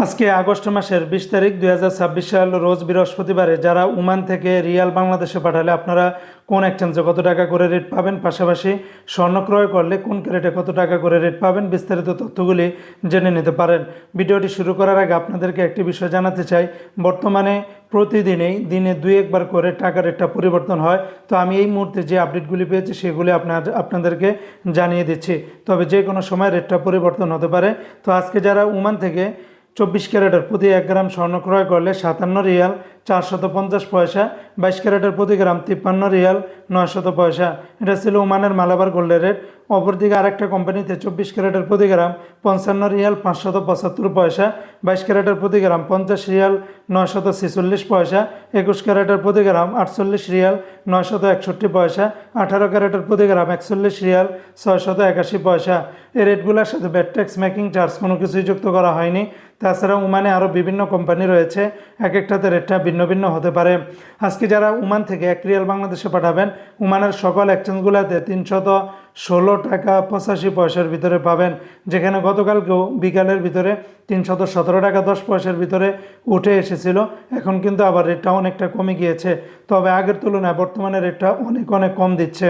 আজকে আগস্ট মাসের 20 তারিখ 2026 সাল রোজ বৃহস্পতিবারে যারা ওমান থেকে রিয়াল বাংলাদেশে পাঠালে আপনারা কোন এক্সচেঞ্জে কত টাকা করে রেট পাবেন, পাশাপাশি স্বর্ণ ক্রয় করলে কোন ক্যারেটে কত টাকা করে রেট পাবেন, বিস্তারিত তথ্যগুলি জেনে নিতে পারেন। ভিডিওটি শুরু করার আগে আপনাদেরকে একটি বিষয় জানাতে চাই। বর্তমানে প্রতিদিনেই দিনে 2-1 বার করে টাকা রেটটা পরিবর্তন হয়। তো আমি এই মুহূর্তে যে আপডেটগুলি পেয়েছি সেগুলি আপনাদেরকে জানিয়ে দিচ্ছি। তবে যে কোনো সময় রেটটা পরিবর্তন হতে পারে। তো আজকে যারা ওমান থেকে 24 ক্যারেটের প্রতি 1 গ্রাম স্বর্ণ ক্রয় করলে 57 রিয়াল 450 পয়সা, 22 ক্যারেটের প্রতি গ্রাম 53 রিয়াল 900 পয়সা। এটা ছিল ওমানের মালাবার গোল্ডের রেট। অপরদিকে আরেকটা কোম্পানিতে 24 ক্যারেটের প্রতি গ্রাম 55 রিয়াল 575 পয়সা, 22 ক্যারেটের প্রতি গ্রাম 50 রিয়াল 946 পয়সা, 21 ক্যারেটের প্রতি গ্রাম 48 রিয়াল 961 পয়সা, 18 ক্যারেটের প্রতি গ্রাম 41 রিয়াল 681 পয়সা। এই রেটগুলোর সাথে ব্যাট ট্যাক্স মেকিং চার্জ কোনো কিছুই যুক্ত করা হয়নি। তাছাড়া ওমানে আরও বিভিন্ন কোম্পানি রয়েছে, এক একটাতে রেটটা ভিন্ন ভিন্ন হতে পারে। আজকে যারা ওমান থেকে 1 রিয়াল বাংলাদেশে পাঠাবেন, ওমানের সকল এক্সচেঞ্জগুলোতে 316 টাকা 85 পয়সার ভিতরে পাবেন, যেখানে গতকালকেও বিকালের ভিতরে 317 টাকা 10 পয়সার ভিতরে উঠে এসেছিল। এখন কিন্তু আবার রেটটা অনেকটা কমে গিয়েছে, তবে আগের তুলনায় বর্তমানে রেটটা অনেক কম দিচ্ছে।